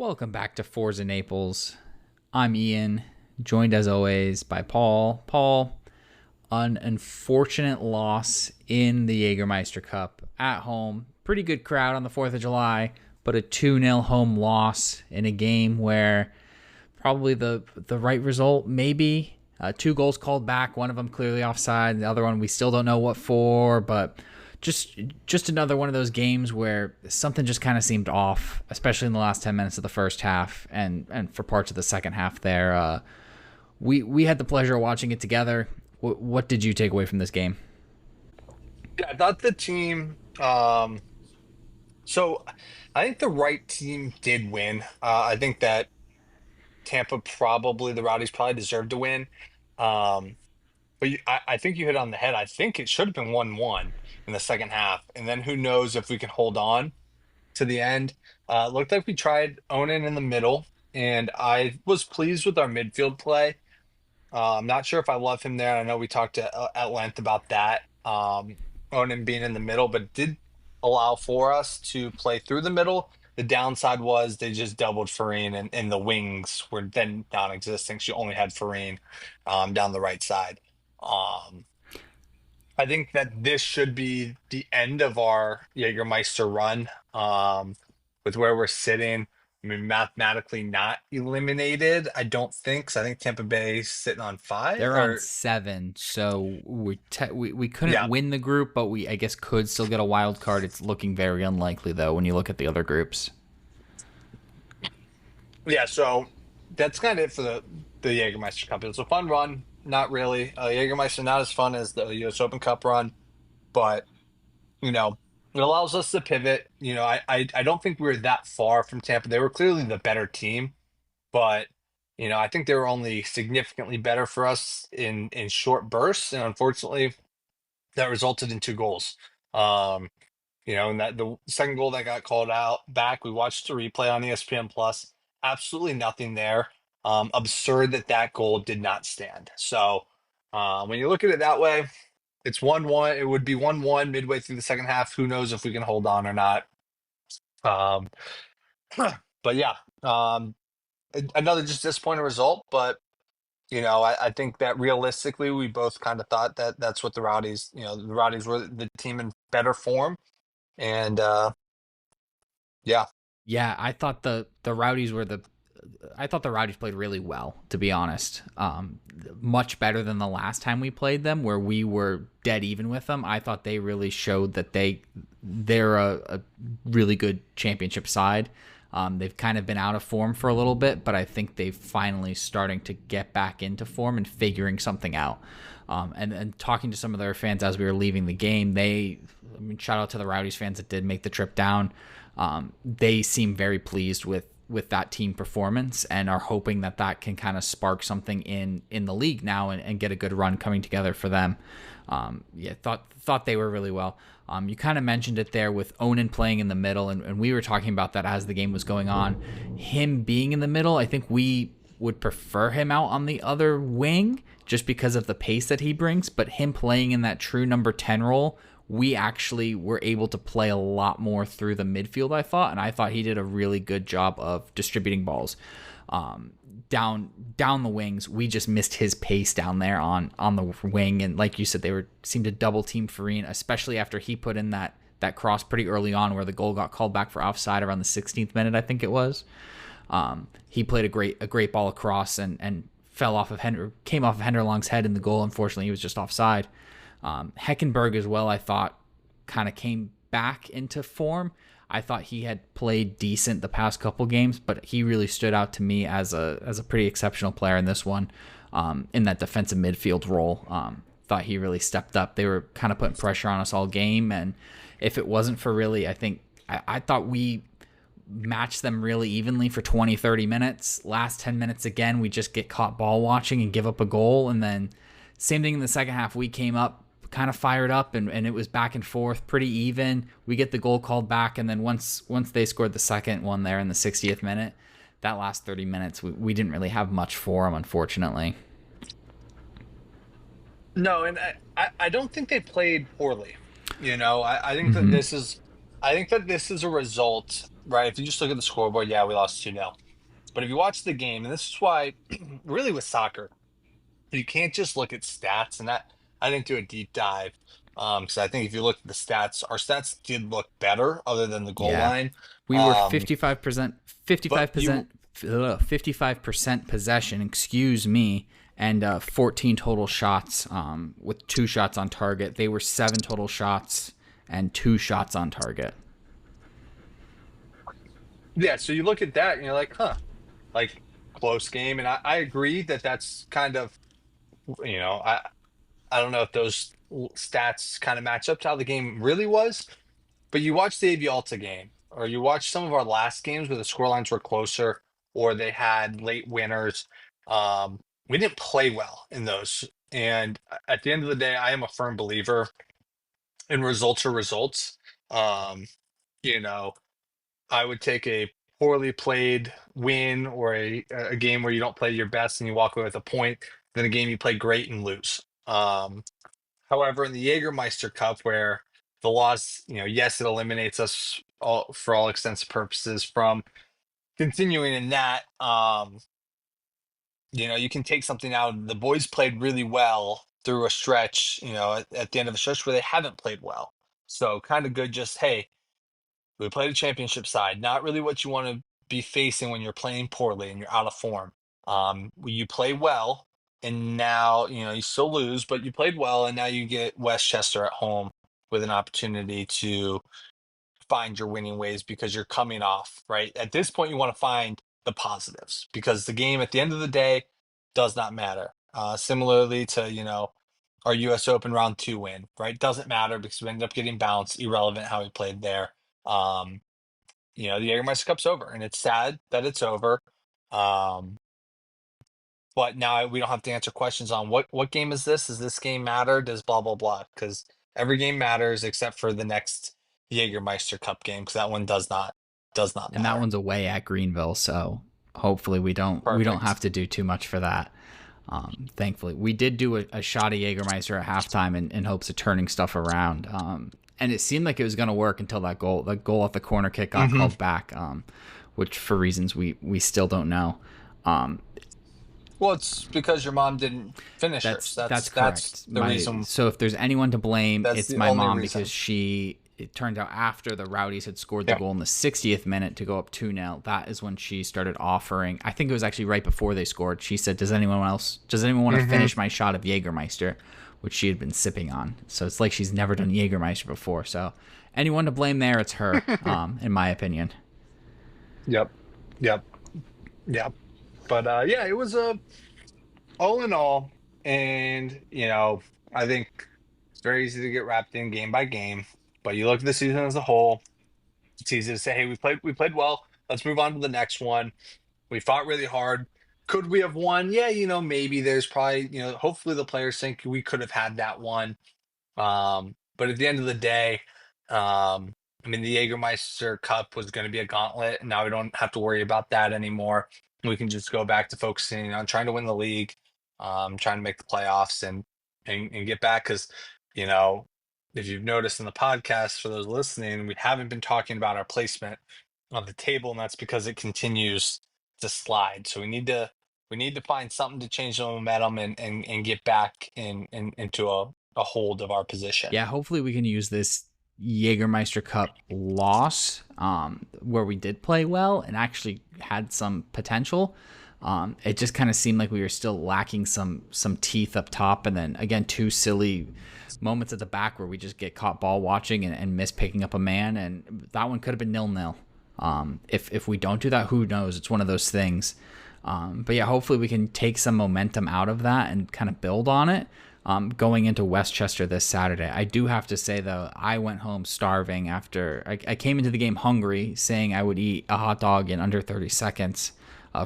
Welcome back to Forza Naples. I'm Ian, joined as always by Paul. Paul, an unfortunate loss in the Jägermeister Cup at home. Pretty good crowd on the 4th of July, but a 2-0 home loss in a game where probably the right result, maybe. 2 goals called back, one of them clearly offside, the other one we still don't know what for, but just another one of those games where something just kind of seemed off, especially in the last 10 minutes of the first half and for parts of the second half there. We had the pleasure of watching it together. What did you take away from this game? Yeah, I thought the team. So I think the right team did win. I think that the Rowdies probably deserved to win. Um, but I think you hit on the head. I think it should have been 1-1 in the second half. And then who knows if we can hold on to the end. It looked like we tried Onan in the middle, and I was pleased with our midfield play. I'm not sure if I love him there. I know we talked at length about that, Onan being in the middle, but it did allow for us to play through the middle. The downside was they just doubled Farine, and the wings were then non-existing. She only had Farine down the right side. Um, I think that this should be the end of our Jägermeister run with where we're sitting. I mean, mathematically not eliminated, I don't think. 'Cause I think Tampa Bay is sitting on five They're on or 7, so we couldn't yeah, win the group, but we I guess could still get a wild card. It's looking very unlikely though when you look at the other groups. yeah. So that's kind of it for the Jägermeister Cup. It was a fun run, not really. Jägermeister not as fun as the U.S. Open Cup run, but you know, it allows us to pivot. I don't think we were that far from Tampa. They were clearly the better team, but I think they were only significantly better for us in short bursts, and unfortunately, that resulted in 2 goals. Um, and that the second goal that got called out back, we watched the replay on ESPN Plus. Absolutely nothing there. Absurd that goal did not stand. So when you look at it that way, it's 1-1. It would be 1-1 midway through the second half. Who knows if we can hold on or not? Um, but yeah, another just disappointing result. But I think that realistically, we both kind of thought that that's what the Rowdies. The Rowdies were the team in better form, and yeah. Yeah, I thought the Rowdies played really well, to be honest. Much better than the last time we played them, where we were dead even with them. I thought they really showed that they're a really good championship side. They've kind of been out of form for a little bit, but I think they've finally starting to get back into form and figuring something out. And talking to some of their fans as we were leaving the game, shout out to the Rowdies fans that did make the trip down. They seem very pleased with that team performance and are hoping that can kind of spark something in the league now and get a good run coming together for them. Thought they were really well. You kind of mentioned it there with Onan playing in the middle, and we were talking about that as the game was going on. Him being in the middle, I think we would prefer him out on the other wing just because of the pace that he brings, but him playing in that true number 10 role, we actually were able to play a lot more through the midfield, I thought, and I thought he did a really good job of distributing balls down the wings. We just missed his pace down there on the wing, and like you said, they seemed to double team Farine, especially after he put in that cross pretty early on where the goal got called back for offside around the 16th minute, I think it was. He played a great ball across and came off of Henderlong's head in the goal. Unfortunately, he was just offside. Heckenberg as well, I thought, kind of came back into form. I thought he had played decent the past couple games, but he really stood out to me as a pretty exceptional player in this one, in that defensive midfield role. Thought he really stepped up. They were kind of putting pressure on us all game, and if it wasn't for really, I thought we matched them really evenly for 20, 30 minutes. Last 10 minutes, again, we just get caught ball watching and give up a goal, and then same thing in the second half. We came up kind of fired up, and it was back and forth pretty even. We get the goal called back, and then once they scored the second one there in the 60th minute, that last 30 minutes we didn't really have much for them, unfortunately. No, and I don't think they played poorly. I think that Mm-hmm. this is a result. right? If you just look at the scoreboard, yeah, we lost 2-0. But if you watch the game, and this is why, really with soccer, you can't just look at stats. And that I didn't do a deep dive because I think if you look at the stats, our stats did look better other than the goal Yeah. line. We were Um, 55%, but 55%, you, 55% possession, excuse me, and 14 total shots with 2 shots on target. They were 7 total shots and 2 shots on target. yeah, so you look at that and you're like, huh, like close game. And I agree that that's kind of, you know, I don't know if those stats kind of match up to how the game really was. But you watch the Avialta game, or you watch some of our last games where the scorelines were closer, or they had late winners. We didn't play well in those. And at the end of the day, I am a firm believer in results are results. Um, you know, I would take a poorly played win or a game where you don't play your best and you walk away with a point than a game you play great and lose. However, in the Jägermeister Cup, where the loss, yes, it eliminates us all for all extents and purposes from continuing in that. You can take something out. The boys played really well through a stretch, at the end of a stretch where they haven't played well. So kind of good. Just hey, we played a championship side. Not really what you want to be facing when you're playing poorly and you're out of form. You play well, and now you still lose, but you played well, and now you get Westchester at home with an opportunity to find your winning ways because you're coming off right. At this point, you want to find the positives because the game at the end of the day does not matter. Similarly to our U.S. Open round 2 win, right? Doesn't matter because we ended up getting bounced. Irrelevant how we played there. Um, the Jägermeister Cup's over, and it's sad that it's over. Um, but now we don't have to answer questions on what game is this? Does this game matter? Does blah blah blah? Because every game matters except for the next Jägermeister Cup game, because that one does not And that matter. one's away at Greenville, so hopefully we don't Perfect. have to do too much for that. Thankfully, we did do a shot of Jägermeister at halftime in hopes of turning stuff around. And it seemed like it was going to work until the goal off the corner kick got Hmm. called back, which for reasons we still don't know. Um, Well, it's because your mom didn't finish hers. that's That's correct. the My reason. so if there's anyone to blame, That's it's the my only mom because reason. it turned out after the Rowdies had scored the Yeah. goal in the 60th minute to go up 2-0, that is when she started offering. I think it was actually right before they scored. She said, Does anyone want to Hmm. finish my shot of Jägermeister, which she had been sipping on. So it's like she's never done Jägermeister before. So anyone to blame there, it's her, in my opinion. Yep. Yep. Yep. But yeah, it was a all in all, and I think it's very easy to get wrapped in game by game. But you look at the season as a whole, it's easy to say, hey, we played well. Let's move on to the next one. We fought really hard. Could we have won? Yeah, maybe there's probably, hopefully the players think we could have had that one. But at the end of the day, I mean, the Jägermeister Cup was going to be a gauntlet, and now we don't have to worry about that anymore. We can just go back to focusing on trying to win the league, trying to make the playoffs, and get back. Because, you know, if you've noticed in the podcast, for those listening, we haven't been talking about our placement on the table, and that's because it continues to slide. So we need to find something to change the momentum and get back into a hold of our position. Yeah, hopefully we can use this Jägermeister Cup loss, where we did play well and actually had some potential. It just kind of seemed like we were still lacking some teeth up top, and then again 2 silly moments at the back where we just get caught ball watching and miss picking up a man, and that one could have been 0-0. If we don't do that, who knows? It's one of those things. But yeah, hopefully we can take some momentum out of that and kind of build on it, going into Westchester this Saturday. I do have to say, though, I went home starving after I came into the game hungry, saying I would eat a hot dog in under 30 seconds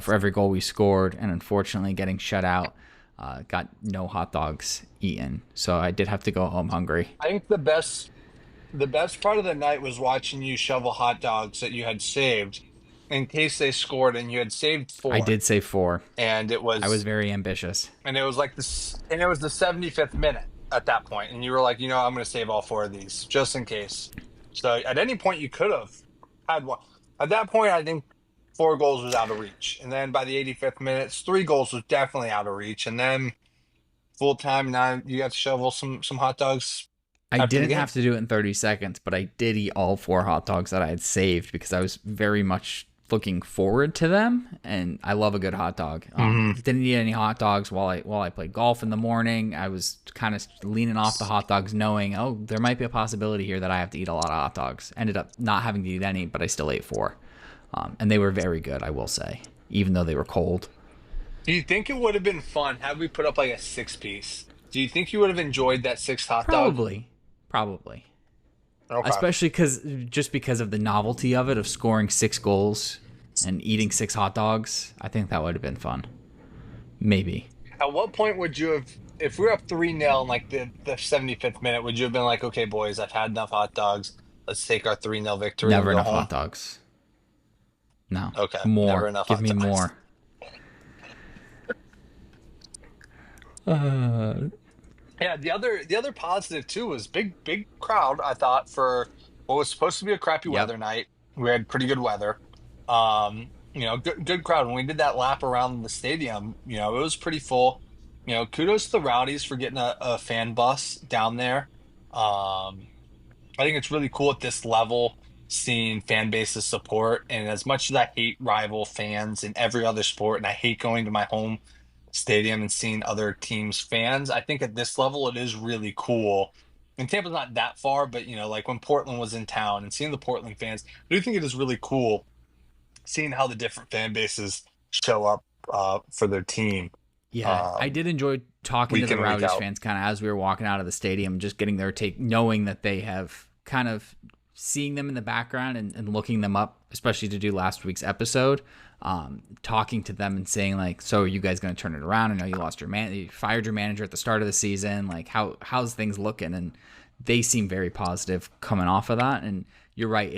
for every goal we scored, and unfortunately getting shut out, got no hot dogs eaten. So I did have to go home hungry. I think the best part of the night was watching you shovel hot dogs that you had saved in case they scored, and you had saved I four. did say 4. And it I was was very ambitious. and it was like this and it was the 75th minute at that point, and you were like, I'm going to save all four of these just in case. So at any point you could have had one. At that point, I think 4 goals was out of reach. And then by the 85th minutes, 3 goals was definitely out of reach. And then full time, now you got to shovel some hot dogs I after the didn't game. have to do it in 30 seconds, but I did eat all 4 hot dogs that I had saved because I was very much looking forward to them, and I love a good hot dog. Didn't eat any hot dogs while I played golf in the morning. I was kind of leaning off the hot dogs, knowing, oh, there might be a possibility here that I have to eat a lot of hot dogs. Ended up not having to eat any, but I still ate 4, and they were very good, I will say, even though they were cold. Do you think it would have been fun had we put up like a 6 piece? Do you think you would have enjoyed that sixth hot dog? Probably, probably. Okay. Especially because of the novelty of it, of scoring 6 goals and eating 6 hot dogs. I think that would have been fun. Maybe. At what point would you have, if we were up 3-0 in like the 75th minute, would you have been like, okay, boys, I've had enough hot dogs. Let's take our 3-0 victory and Never go enough home? hot dogs. No. Okay, never More. enough Give hot me dogs. more. Uh, Yeah, the other positive too was big crowd, I thought, for what was supposed to be a crappy yep. weather night. We had pretty good weather. Good crowd. When we did that lap around the stadium, it was pretty full. Kudos to the Rowdies for getting a fan bus down there. Um, I think it's really cool at this level seeing fan bases support. And as much as I hate rival fans in every other sport, and I hate going to my home stadium and seeing other teams' fans, I think at this level it is really cool. And Tampa's not that far, but like when Portland was in town and seeing the Portland fans, I do think it is really cool seeing how the different fan bases show up for their team Yeah, I um, did enjoy talking to week the in, week Rowdies out. fans kind of as we were walking out of the stadium, just getting their take, knowing that they have kind of seeing them in the background and looking them up, especially to do last week's episode, talking to them and saying like, so are you guys going to turn it around? I know you fired your manager at the start of the season. Like how's things looking? And they seem very positive coming off of that. And you're right.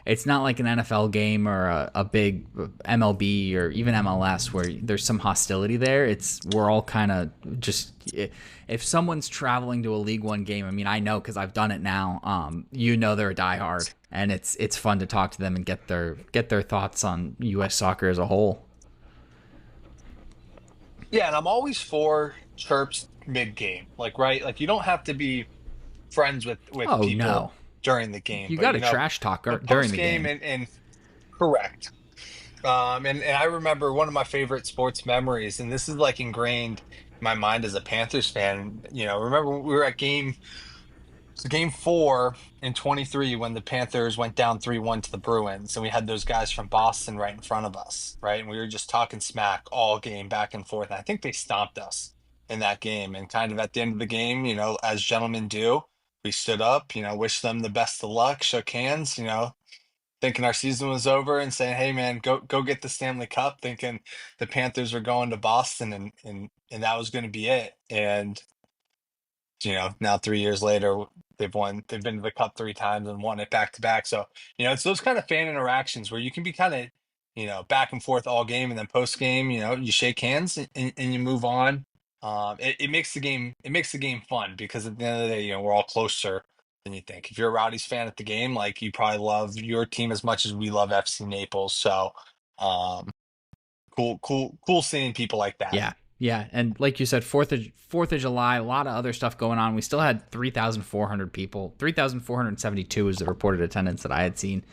It's not like an NFL game or a big MLB or even MLS where there's some hostility there. We're all kind of just, if someone's traveling to a League One game, I mean, I know because I've done it now. They're a diehard, and it's fun to talk to them and get their thoughts on U.S. soccer as a whole. Yeah, and I'm always for chirps mid game. Like, right? Like you don't have to be friends with Oh people no, during the game, you but got to trash talk the during post the game game. and correct. And I remember one of my favorite sports memories, and this is like ingrained in my mind as a Panthers fan. Remember when we were at game 4 in 23 when the Panthers went down 3-1 to the Bruins, and we had those guys from Boston right in front of us, right? And we were just talking smack all game back and forth. And I think they stomped us in that game. And kind of at the end of the game, as gentlemen do, we stood up, wished them the best of luck, shook hands, thinking our season was over and saying, "Hey man, go get the Stanley Cup," thinking the Panthers were going to Boston and that was going to be it. And now 3 years later, they've won. They've been to the Cup 3 times and won it back to back. So it's those kind of fan interactions where you can be kind of back and forth all game, and then post game, you shake hands and you move on. It makes the game fun because at the end of the day, we're all closer than you think. If you're a Rowdies fan at the game, like you probably love your team as much as we love FC Naples. So um, cool seeing people like that. Yeah, yeah, and like you said, Fourth of July, a lot of other stuff going on. We still had 3,400 people. 3,472 is the reported attendance that I had seen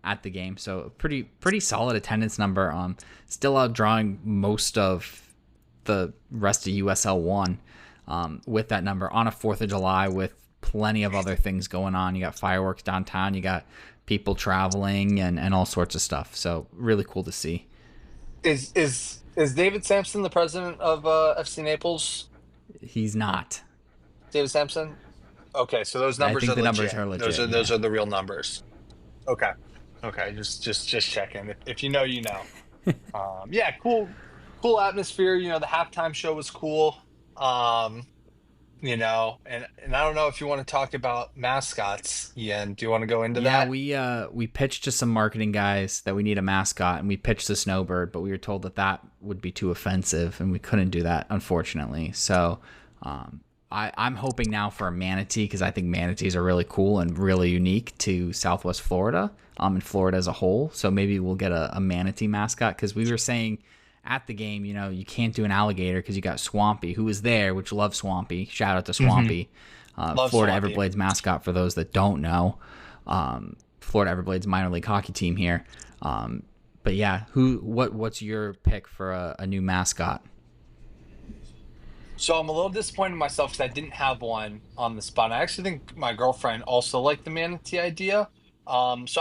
at the game. So a pretty solid attendance number. Still outdrawing most of the rest of USL One with that number on a 4th of July with plenty of other things going on. You got fireworks downtown. You got people traveling and all sorts of stuff. So really cool to see. Is David Sampson the president of FC Naples? He's not. David Sampson? Okay, so those I numbers think are the numbers legit. are Those legit. are Yeah. those are the real numbers. Okay. Okay, just checking. If you know, you know. Yeah, cool atmosphere. The halftime show was cool. Um, and I don't know if you want to talk about mascots, Ian. Do you want to go into Yeah, that? we pitched to some marketing guys that we need a mascot, and we pitched the snowbird, but we were told that would be too offensive, and we couldn't do that, unfortunately. So I'm hoping now for a manatee because I think manatees are really cool and really unique to Southwest Florida, and Florida as a whole. So maybe we'll get a manatee mascot because we were saying at the game, you can't do an alligator because you got Swampy, who was there, which loves Swampy. Shout out to Swampy, Love Florida Swampy. Everblades mascot for those that don't know. Florida Everblades minor league hockey team here. But yeah, what's your pick for a new mascot? So I'm a little disappointed in myself because I didn't have one on the spot. I actually think my girlfriend also liked the manatee idea. So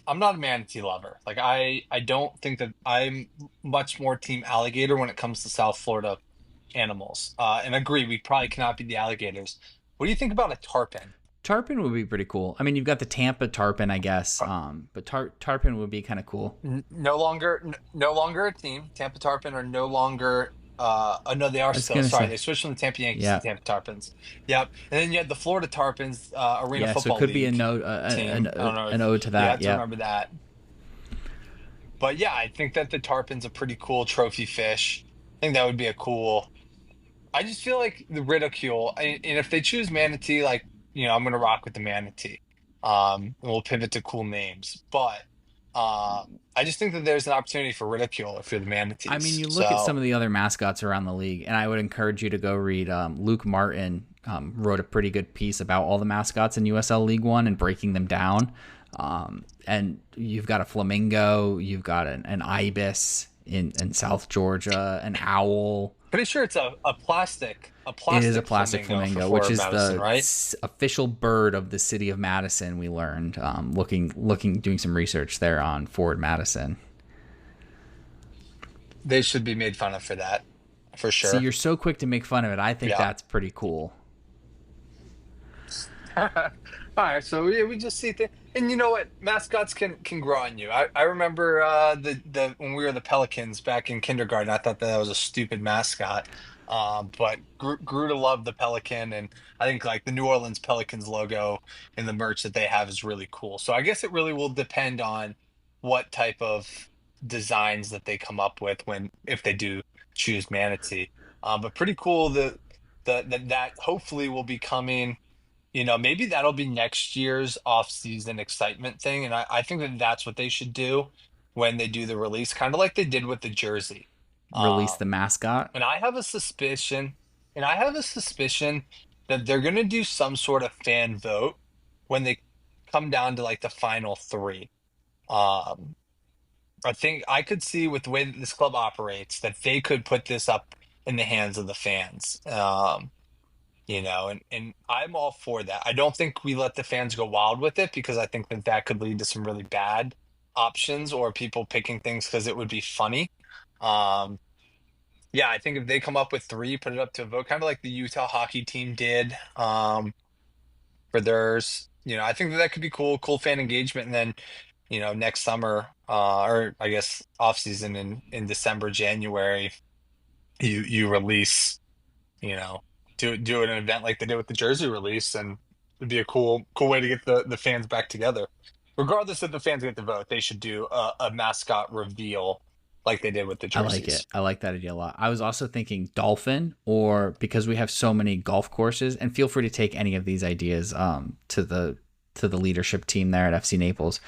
I'm not a manatee lover. Like I don't think that I'm much more team alligator when it comes to South Florida animals. And agree, we probably cannot be the alligators. What do you think about a tarpon? Tarpon would be pretty cool. I mean, you've got the Tampa tarpon, I guess, but tarpon would be kind of cool. No longer a team. Tampa Tarpon are no longer. Oh no, they are I was still. gonna Sorry, say, they switched from the Tampa Yankees to yeah, the Tampa Tarpons. Yep, and then you had the Florida Tarpons, Arena yeah. So it Football could be a League note, team. I don't know an if ode to you that. have to Yeah, remember that. But yeah, I think that the Tarpon's a pretty cool trophy fish. I think that would be a cool. I just feel like the ridicule, and if they choose manatee, like I'm gonna rock with the manatee. And we'll pivot to cool names, but I just think that there's an opportunity for ridicule if you're the I mean, manatees. you look at some So of the other mascots around the league, and I would encourage you to go read. Luke Martin wrote a pretty good piece about all the mascots in USL League One and breaking them down. And you've got a flamingo, you've got an ibis in South Georgia, an owl. pretty sure it's a It is a plastic plastic flamingo for flamingo, which Florida is Madison, the right? official bird of the city of Madison. We learned doing some research there on Forward Madison. They should be made fun of for that, for See, sure. you're so quick to make fun of it. I think Yeah. that's pretty cool. All right, so yeah, we just see things, and you know what? Mascots can grow on you. I remember the when we were the Pelicans back in kindergarten. I thought that was a stupid mascot, but grew to love the Pelican, and I think like the New Orleans Pelicans logo and the merch that they have is really cool. So I guess it really will depend on what type of designs that they come up with when if they do choose manatee. But pretty cool that hopefully will be coming. Maybe that'll be next year's off-season excitement thing, and I think that that's what they should do when they do the release, kind of like they did with the jersey. Release the Um, mascot. and I have a suspicion that they're going to do some sort of fan vote when they come down to like the final three. Um, I think I could see with the way that this club operates that they could put this up in the hands of the fans. And I'm all for that. I don't think we let the fans go wild with it because I think that that could lead to some really bad options or people picking things because it would be funny. Um, yeah, I think if they come up with three, put it up to a vote, kind of like the Utah hockey team did for theirs. I think that that could be cool fan engagement. And then, next summer, or I guess off season in December, January, you release you know, do an event like they did with the jersey release, and it'd be a cool way to get the fans back together. Regardless if the fans get the vote, they should do a mascot reveal like they did with the I like it. jerseys. I like that idea a lot. I was also thinking dolphin, or because we have so many golf courses, and feel free to take any of these ideas to the leadership team there at FC Naples,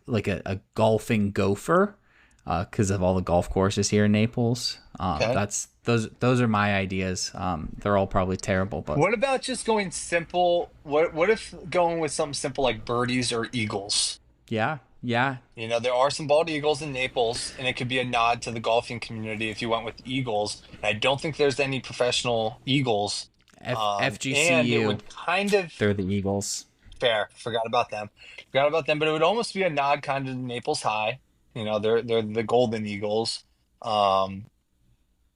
like a golfing gopher, because of all the golf courses here in Naples. Okay. That's those are my ideas. They're all probably terrible, but What about just going simple? What if going with something simple like birdies or eagles? yeah, yeah. There are some bald eagles in Naples, and it could be a nod to the golfing community if you went with eagles. I don't think there's any professional eagles, and it FGCU, would kind of they're the Eagles. fair. Forgot about them, but it would almost be a nod kind of to Naples High. They're the Golden Eagles. Um,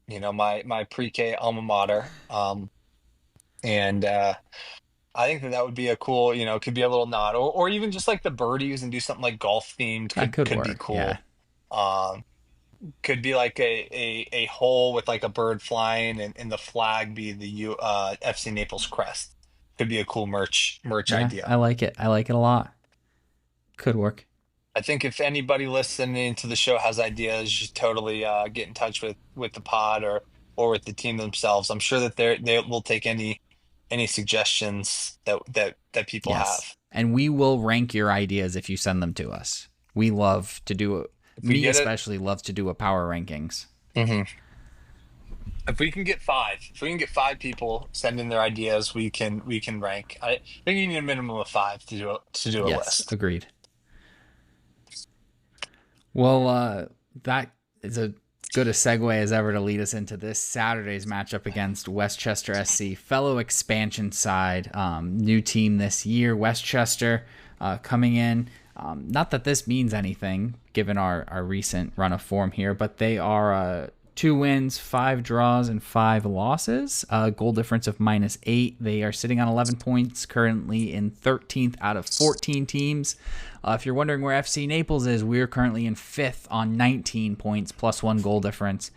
my pre-K alma mater. And I think that that would be a cool, could be a little nod, or even just like the birdies and do something like golf themed That could could could be work. Yeah, cool. Um, could be like a hole with like a bird flying and the flag be the FC Naples crest. Could be a cool merch yeah. idea. I like it. I like it a lot. Could work. I think if anybody listening to the show has ideas, you should totally get in touch with the pod or with the team themselves. I'm sure that they will take any any suggestions that people Yes. have. And we will rank your ideas if you send them to us. We love to do it. If we Me get it, especially loves to do a power rankings. hmm if we can get five people sending their ideas, we can rank. I think you need a minimum of five to do a Yes, list. agreed. Well, that is a good a segue as ever to lead us into this Saturday's matchup against Westchester SC, fellow expansion side, new team this year. Westchester coming in. Not that this means anything given our recent run of form here, but they are 2 wins, 5 draws, and 5 losses. Goal difference of -8. They are sitting on 11 points, currently in 13th out of 14 teams. If you're wondering where FC Naples is, we're currently in 5th on 19 points, +1 goal difference,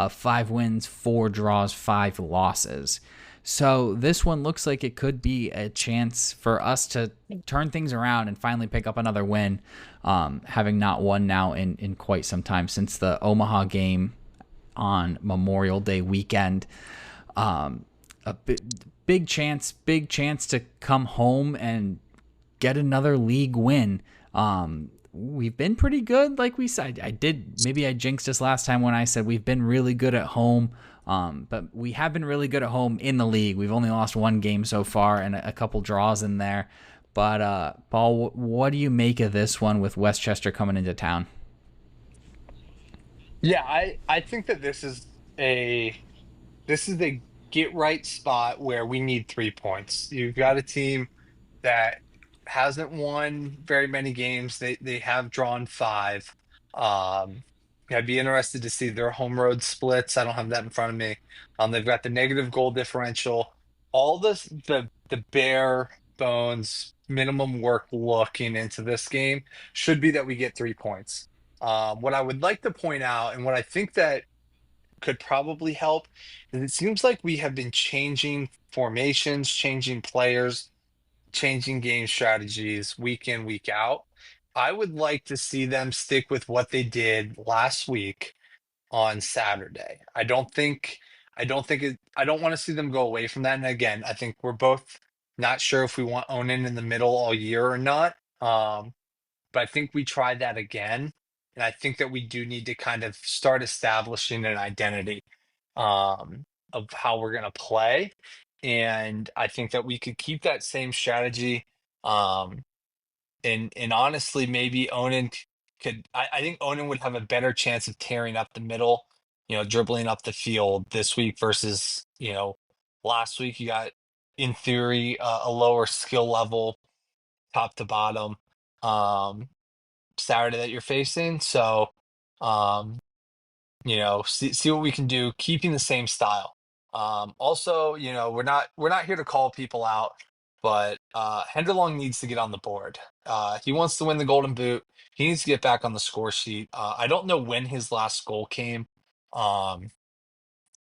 5 wins, 4 draws, 5 losses. So this one looks like it could be a chance for us to turn things around and finally pick up another win, having not won now in quite some time since the Omaha game on Memorial Day weekend. A big chance to come home and get another league win. We've been pretty good, like we said. Maybe I jinxed us last time when I said we've been really good at home. But we have been really good at home in the league. We've only lost 1 game so far and a couple draws in there. But Paul, what do you make of this one with Westchester coming into town? Yeah, I think that this is a get right spot where we need 3 points. You've got a team that hasn't won very many games. They have drawn five. Um, I'd be interested to see their home road splits. I don't have that in front of me. They've got the negative goal differential. All this the bare bones minimum work looking into this game should be that we get 3 points. What I would like to point out, and what I think that could probably help, is it seems like we have been changing formations, changing players, changing game strategies week in, week out. I would like to see them stick with what they did last week on Saturday. I don't want to see them go away from that. And again, I think we're both not sure if we want Onan in the middle all year or not. But I think we tried that again. And I think that we do need to kind of start establishing an identity of how we're going to play. And I think that we could keep that same strategy. Um, and honestly, maybe Onan could. I think Onan would have a better chance of tearing up the middle, dribbling up the field this week versus last week. You got, in theory, a lower skill level, top to bottom, Saturday that you're facing. So, um, see what we can do, keeping the same style. Also, we're not here to call people out, but Henderlong needs to get on the board. He wants to win the Golden Boot. He needs to get back on the score sheet. I don't know when his last goal came, um,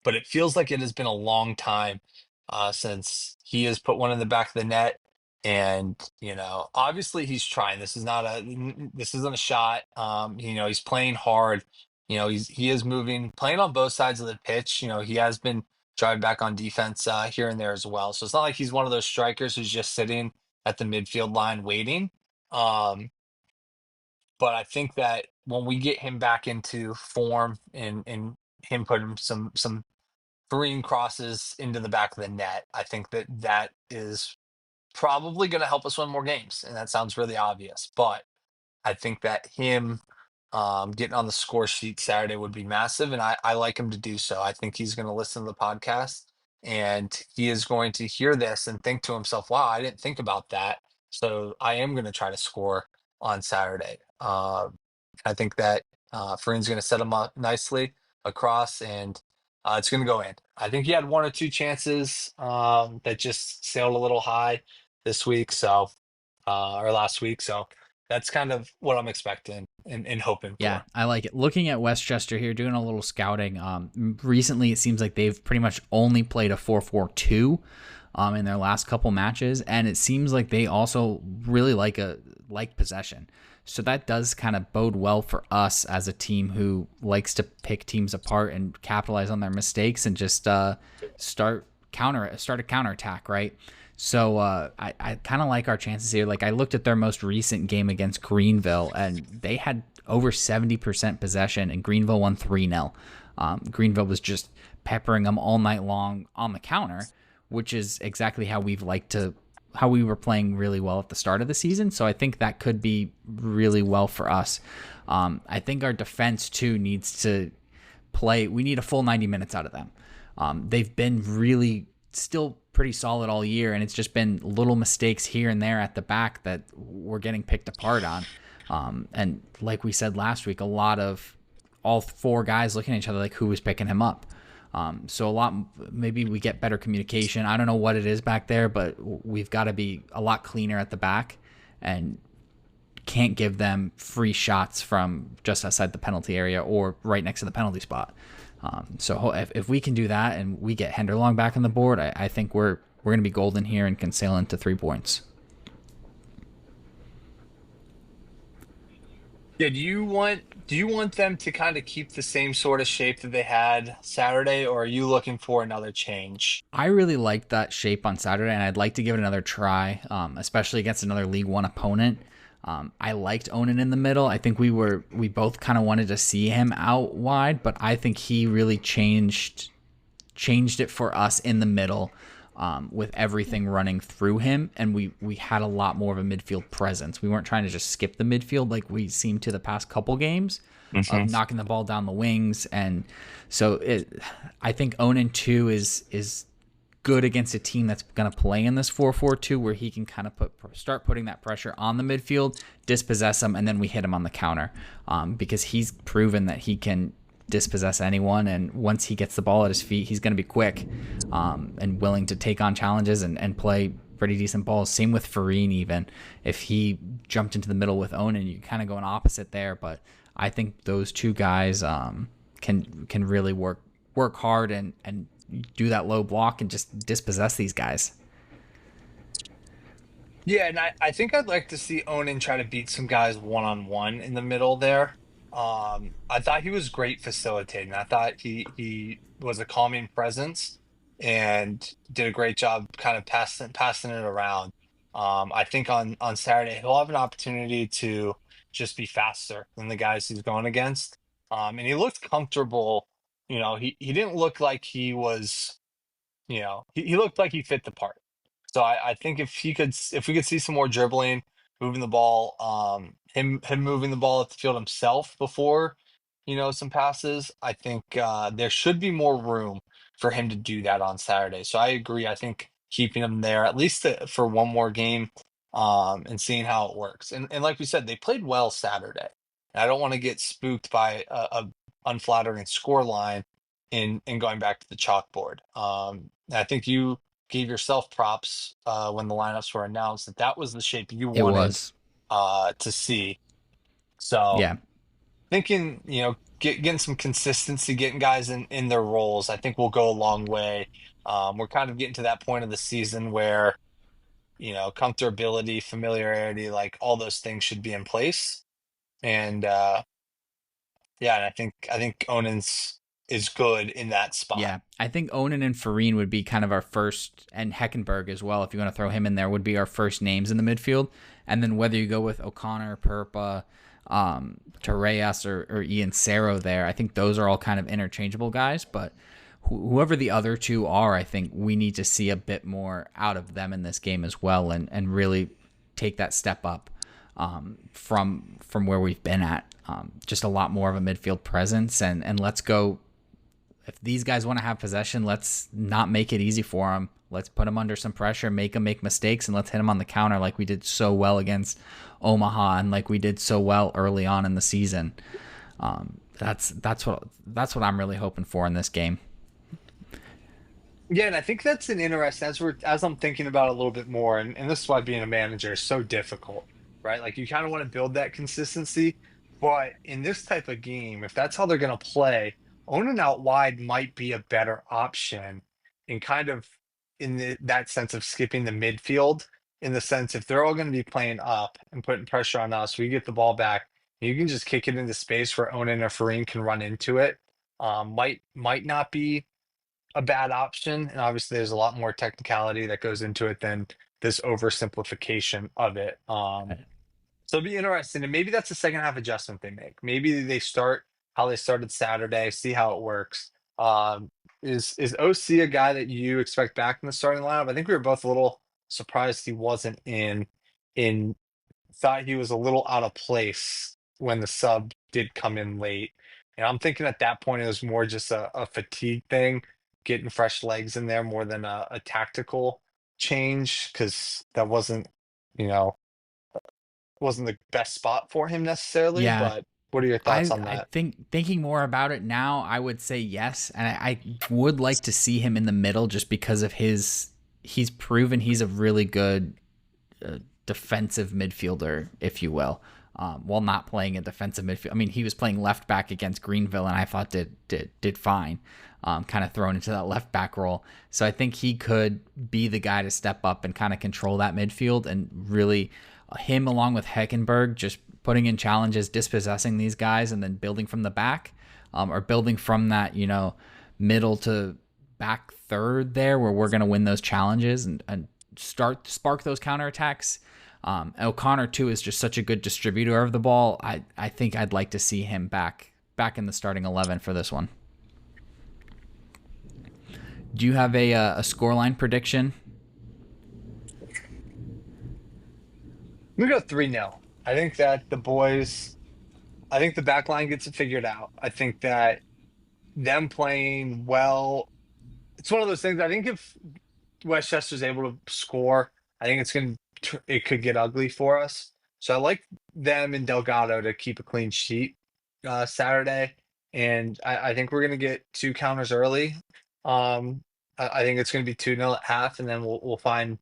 but it feels like it has been a long time since he has put one in the back of the net. And obviously he's trying. This isn't a shot. He's playing hard. He is moving, playing on both sides of the pitch. He has been driving back on defense here and there as well. So it's not like he's one of those strikers who's just sitting at the midfield line waiting. Um, but I think that when we get him back into form and him putting some careening crosses into the back of the net, I think that is probably going to help us win more games. And that sounds really obvious, but I think that him getting on the score sheet Saturday would be massive, and I like him to do so. I think he's going to listen to the podcast, and he is going to hear this and think to himself, "Wow, I didn't think about that." So I am going to try to score on Saturday. I think that Farin's going to set him up nicely across, and it's going to go in. I think he had 1 or 2 chances that just sailed a little high this week, so or last week. So that's kind of what I'm expecting and hoping Yeah, for. I like it. Looking at Westchester here, doing a little scouting. Recently, it seems like they've pretty much only played a 4-4-2 in their last couple matches, and it seems like they also really like possession. So that does kind of bode well for us as a team who likes to pick teams apart and capitalize on their mistakes and just start start a counterattack, right? So I kind of like our chances here. Like I looked at their most recent game against Greenville, and they had over 70% possession, and Greenville won 3-0. Greenville was just peppering them all night long on the counter, which is exactly how we were playing really well at the start of the season. So I think that could be really well for us. I think our defense too needs to play. We need a full 90 minutes out of them. They've been really still pretty solid all year, and it's just been little mistakes here and there at the back that we're getting picked apart on. And like we said last week, a lot of all four guys looking at each other like who was picking him up. So maybe we get better communication. I don't know what it is back there, but we've got to be a lot cleaner at the back and can't give them free shots from just outside the penalty area or right next to the penalty spot. So if we can do that and we get Henderlong back on the board, I think we're going to be golden here and can sail into 3 points. Yeah, do you want them to kind of keep the same sort of shape that they had Saturday, or are you looking for another change? I really liked that shape on Saturday, and I'd like to give it another try, especially against another League One opponent. I liked Onan in the middle. I think we both kind of wanted to see him out wide, but I think he really changed it for us in the middle, with everything running through him, and we had a lot more of a midfield presence. We weren't trying to just skip the midfield like we seemed to the past couple games, of knocking the ball down the wings. And so I think Onan too is good against a team that's going to play in this 4-4-2, where he can kind of start putting that pressure on the midfield, dispossess him, and then we hit him on the counter, because he's proven that he can dispossess anyone, and once he gets the ball at his feet, he's going to be quick, and willing to take on challenges and play pretty decent balls. Same with Farine. Even if he jumped into the middle with Onan, you kind of go an opposite there, but I think those two guys can really work hard and do that low block and just dispossess these guys. Yeah, and I think I'd like to see Onan try to beat some guys one-on-one in the middle there. I thought he was great facilitating. I thought he was a calming presence and did a great job kind of passing it around. I think on Saturday he'll have an opportunity to just be faster than the guys he's going against. And he looked comfortable. He didn't look like he was, he looked like he fit the part. So I think if we could see some more dribbling, moving the ball, him moving the ball at the field himself before, some passes, I think there should be more room for him to do that on Saturday. So I agree. I think keeping him there at least for one more game, and seeing how it works. And like we said, they played well Saturday. And I don't want to get spooked by a unflattering score line in going back to the chalkboard. I think you gave yourself props when the lineups were announced that was the shape you It wanted was. to see. So Yeah. thinking, getting some consistency, getting guys in their roles, I think will go a long way. We're kind of getting to that point of the season where, comfortability, familiarity, like all those things should be in place. And yeah, and I think Onan's is good in that spot. Yeah, I think Onan and Farine would be kind of our first, and Heckenberg as well, if you want to throw him in there, would be our first names in the midfield. And then whether you go with O'Connor, Perpa, Torres, or Ian Cerro there, I think those are all kind of interchangeable guys. But whoever the other two are, I think we need to see a bit more out of them in this game as well, and really take that step up, from where we've been at. Just a lot more of a midfield presence, and let's go. If these guys want to have possession, let's not make it easy for them. Let's put them under some pressure, make them make mistakes, and let's hit them on the counter like we did so well against Omaha and like we did so well early on in the season. That's what I'm really hoping for in this game. Yeah, and I think that's an interesting as I'm thinking about it a little bit more, and this is why being a manager is so difficult, right? Like you kind of want to build that consistency, but in this type of game, if that's how they're going to play, owning out wide might be a better option in kind of that sense of skipping the midfield, in the sense if they're all going to be playing up and putting pressure on us, we get the ball back, you can just kick it into space where Onan or Farine can run into it. Might not be a bad option, and obviously there's a lot more technicality that goes into it than this oversimplification of it. So it'll be interesting, and maybe that's the second half adjustment they make. Maybe they start how they started Saturday, see how it works. Um, is OC a guy that you expect back in the starting lineup? I think we were both a little surprised he wasn't in thought he was a little out of place when the sub did come in late. And I'm thinking at that point it was more just a fatigue thing, getting fresh legs in there more than a tactical change, because that you know, wasn't the best spot for him necessarily. Yeah, But what are your thoughts on I that? think thinking more about it now, I would say yes, and I would like to see him in the middle just because of his. He's proven he's a really good defensive midfielder, if you will, while not playing a defensive midfield. I mean, he was playing left back against Greenville, and I thought did fine, kind of thrown into that left back role. So I think he could be the guy to step up and kind of control that midfield and really him along with Heckenberg just putting in challenges, dispossessing these guys, and then building from the back, or building from that middle to back third there where we're going to win those challenges and spark those counterattacks. O'Connor too is just such a good distributor of the ball. I think I'd like to see him back in the starting 11 for this one. Do you have a scoreline prediction? I'm gonna go 3-0. I think that the boys, I think the back line gets it figured out. I think that them playing well, it's one of those things. I think if Westchester's able to score, I think it could get ugly for us. So I like them and Delgado to keep a clean sheet Saturday, and I think we're gonna get two counters early. I think it's gonna be 2-0 at half, and then we'll find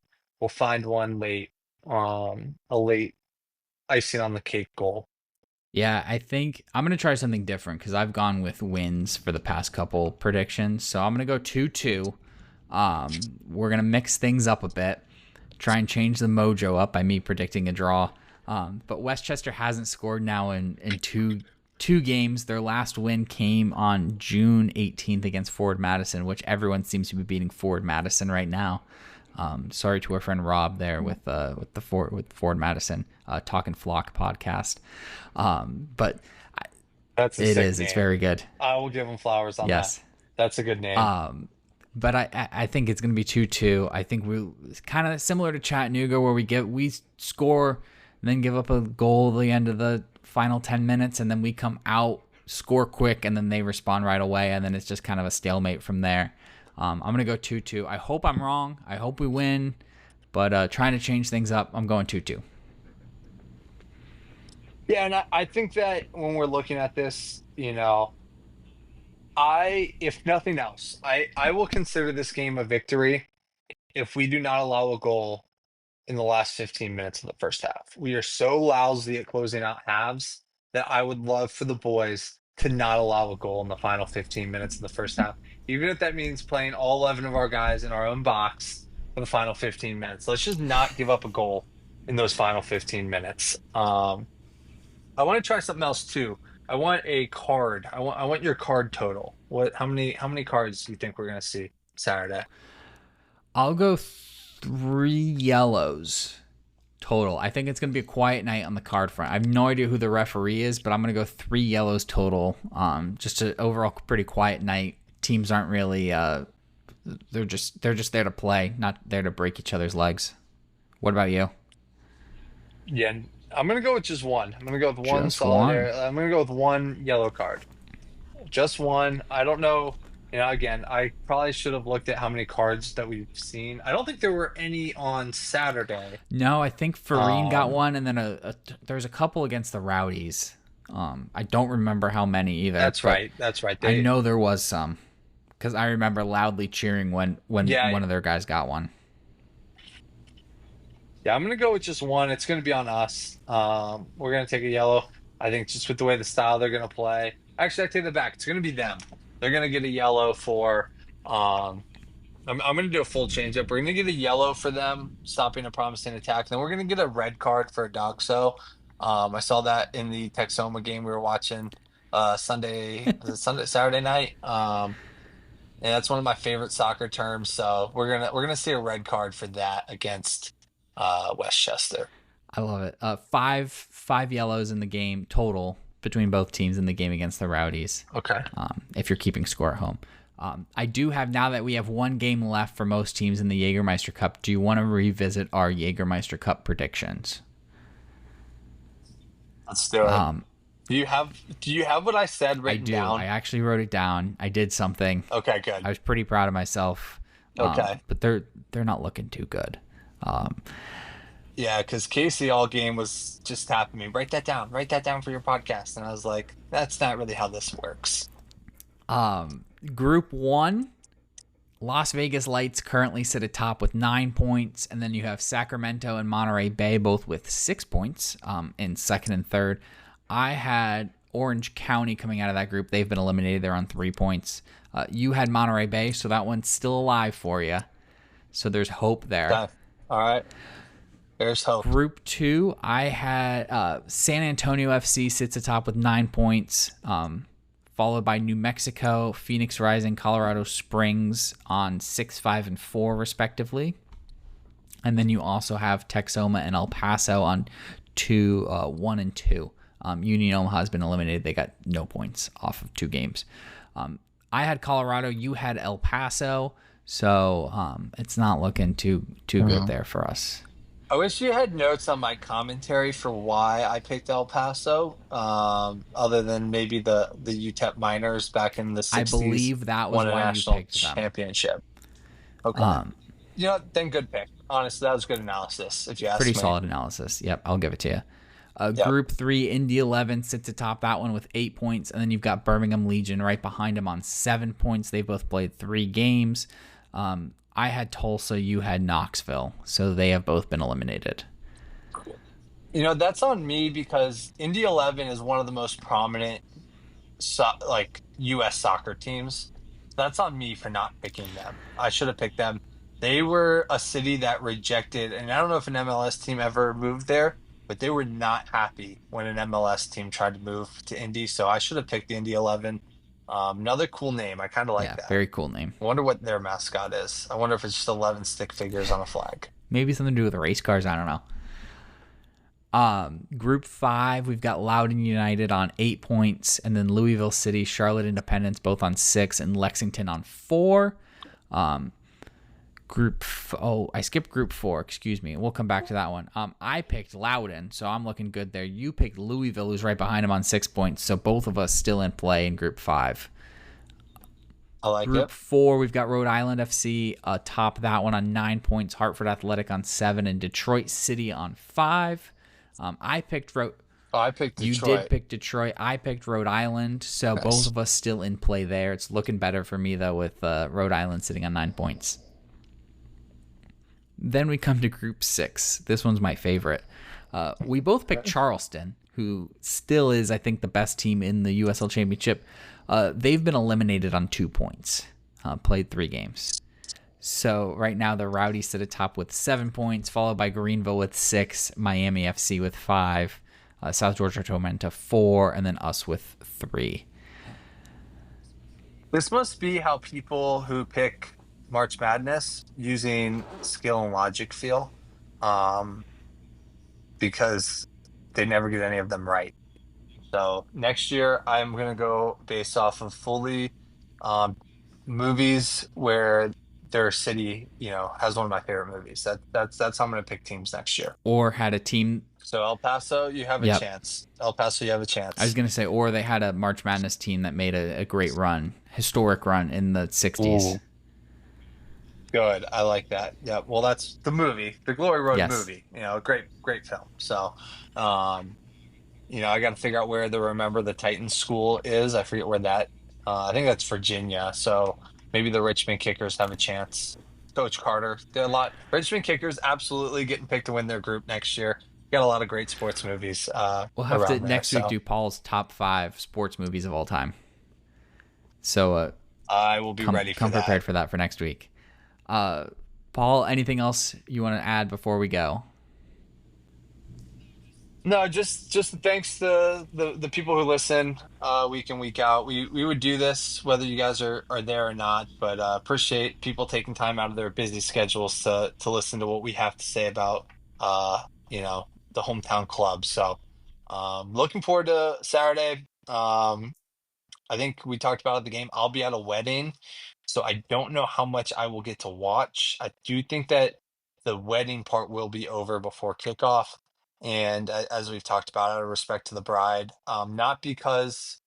one late, a late icing on the cake goal. Yeah, I think I'm going to try something different because I've gone with wins for the past couple predictions. So I'm going to go 2-2. We're going to mix things up a bit, try and change the mojo up by me predicting a draw. But Westchester hasn't scored now in two games. Their last win came on June 18th against Ford Madison, which everyone seems to be beating Ford Madison right now. Sorry to our friend Rob there with Ford Madison Talking Flock podcast. But That's a it sick is. name. It's very good. I will give him flowers on Yes. that. That's a good name. But I think it's going to be 2-2. I think we kind of similar to Chattanooga where we score and then give up a goal at the end of the final 10 minutes and then we come out, score quick, and then they respond right away, and then it's just kind of a stalemate from there. I'm going to go 2-2. I hope I'm wrong. I hope we win, but trying to change things up, I'm going 2-2. Yeah, and I think that when we're looking at this, if nothing else, I will consider this game a victory if we do not allow a goal in the last 15 minutes of the first half. We are so lousy at closing out halves that I would love for the boys to not allow a goal in the final 15 minutes of the first half, even if that means playing all 11 of our guys in our own box for the final 15 minutes. Let's just not give up a goal in those final 15 minutes. I want to try something else too. I want a card. I want your card total. How many cards do you think we're gonna see Saturday? I'll go 3 yellows total. I think it's going to be a quiet night on the card front. I have no idea who the referee is, but I'm going to go 3 yellows total. Just an overall pretty quiet night. Teams aren't really they're just there to play, not there to break each other's legs. What about you? Yeah, I'm gonna go with just one. I'm gonna go with one Just one. solitaire. I'm gonna go with one yellow card. Just one. I don't know. Again, I probably should have looked at how many cards that we've seen. I don't think there were any on Saturday. No, I think Farine got Um, one, and then there's a couple against the Rowdies. I don't remember how many either, that's but right. That's right. I know there was some because I remember loudly cheering when Yeah, one of their guys got one. yeah. I'm gonna go with just one. It's gonna be on us. We're gonna take a yellow. I think just with the way the style they're gonna play. Actually, I take that back. It's gonna be them. They're gonna get a yellow for. I'm gonna do a full change up. We're gonna get a yellow for them stopping a promising attack. Then we're gonna get a red card for a dog. So, I saw that in the Texoma game we were watching Sunday, was it Sunday, Saturday night. and that's one of my favorite soccer terms. So we're gonna see a red card for that against Westchester. I love it. Five yellows in the game total between both teams in the game against the Rowdies. Okay. If you're keeping score at home. I do have, now that we have one game left for most teams in the Jägermeister Cup, do you want to revisit our Jägermeister Cup predictions? Let's do it. Do you have what I said I written do. down? I actually wrote it down. I did something. Okay, good. I was pretty proud of myself. Okay. But they're not looking too good. Yeah, because Casey all game was just tapping me. Write that down. Write that down for your podcast. And I was like, that's not really how this works. Group 1, Las Vegas Lights currently sit atop with 9 points, and then you have Sacramento and Monterey Bay both with 6 points in second and third. I had Orange County coming out of that group. They've been eliminated. They're on 3 points. You had Monterey Bay, so that one's still alive for you. So there's hope there. Okay. All right. There's hope. Group 2, I had San Antonio FC sits atop with 9 points, followed by New Mexico, Phoenix Rising, Colorado Springs on 6, 5, and 4, respectively. And then you also have Texoma and El Paso on 2, 1, and 2. Union Omaha has been eliminated. They got no points off of 2 games. I had Colorado. You had El Paso. So it's not looking too good there for us. I wish you had notes on my commentary for why I picked El Paso, other than maybe the UTEP Miners back in the 60s. I believe that was won a why you national picked them. championship. Okay. You know what? Then good pick. Honestly, that was good analysis, if you ask me. Pretty solid analysis. Yep, I'll give it to you. Yep. Group 3, Indy 11 sits atop that one with 8 points, and then you've got Birmingham Legion right behind them on 7 points. They both played 3 games. I had Tulsa, you had Knoxville, so they have both been eliminated. You know, that's on me because Indy 11 is one of the most prominent U.S. soccer teams. That's on me for not picking them. I should have picked them. They were a city that rejected, and I don't know if an MLS team ever moved there, but they were not happy when an MLS team tried to move to Indy, so I should have picked the Indy 11. Another cool name. I kind of like that. Very cool name. I wonder what their mascot is. I wonder if it's just 11 stick figures on a flag. Maybe something to do with race cars. I don't know. Group 5, we've got Loudoun United on 8 points, and then Louisville City, Charlotte Independence both on 6, and Lexington on 4. I skipped Group 4. Excuse me. We'll come back to that one. I picked Loudoun, so I'm looking good there. You picked Louisville, who's right behind him on 6 points. So both of us still in play in Group 5. I like Group it. 4, we've got Rhode Island FC atop that one on 9 points, Hartford Athletic on 7, and Detroit City on 5. I picked I picked Detroit. You did pick Detroit. I picked Rhode Island, so Nice. both of us still in play there. It's looking better for me, though, with Rhode Island sitting on 9 points. Then we come to Group 6. This one's my favorite. We both picked Charleston, who still is, I think, the best team in the USL Championship. They've been eliminated on 2 points, played 3 games. So right now the Rowdies sit atop with 7 points, followed by Greenville with 6, Miami FC with 5, South Georgia Tormenta 4, and then us with 3. This must be how people who pick March Madness using skill and logic feel, because they never get any of them right. So next year I'm going to go based off of fully movies where their city, has one of my favorite movies. That's how I'm going to pick teams next year. Or had a team. So El Paso, you have a Yep. chance. El Paso, you have a chance. I was going to say, or they had a March Madness team that made a great run, historic run in the 60s. Ooh. Good. I like that. Yeah. Well, that's the movie, the Glory Road Yes. movie. Great film. So, I got to figure out where the Remember the Titans school is. I forget where that. I think that's Virginia. So maybe the Richmond Kickers have a chance. Coach Carter. Richmond Kickers absolutely getting picked to win their group next year. Got a lot of great sports movies. We'll have to around there, next week so do Paul's top 5 sports movies of all time. So I will be ready for come that. prepared for that for next week. Paul, anything else you want to add before we go? No, just thanks to the people who listen week in week out. We would do this whether you guys are there or not, but appreciate people taking time out of their busy schedules to listen to what we have to say about uh the hometown club. So looking forward to Saturday. I think we talked about at the game. I'll be at a wedding, so I don't know how much I will get to watch. I do think that the wedding part will be over before kickoff. And as we've talked about, out of respect to the bride, not because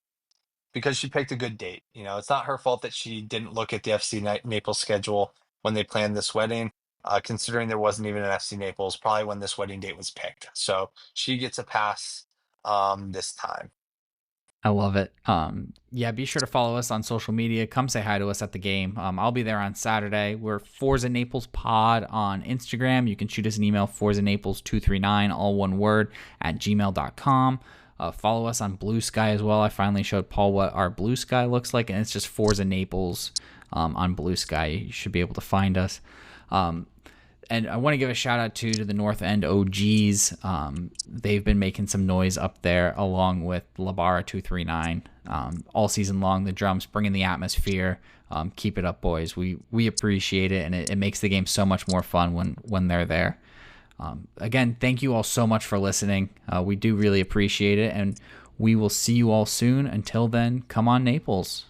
she picked a good date. It's not her fault that she didn't look at the Naples schedule when they planned this wedding, considering there wasn't even an FC Naples probably when this wedding date was picked. So she gets a pass this time. I love it. Yeah, be sure to follow us on social media. Come say hi to us at the game. I'll be there on Saturday. We're ForzaNaplesPod on Instagram. You can shoot us an email, ForzaNaples239, all one word, at gmail.com. Follow us on Bluesky as well. I finally showed Paul what our Bluesky looks like, and it's just Forza Naples on Bluesky. You should be able to find us. And I want to give a shout out to the North End OGs. They've been making some noise up there along with Labara 239 all season long. The drums bringing the atmosphere. Keep it up, boys. We appreciate it, and it makes the game so much more fun when they're there. Again, thank you all so much for listening. We do really appreciate it, and we will see you all soon. Until then, come on, Naples.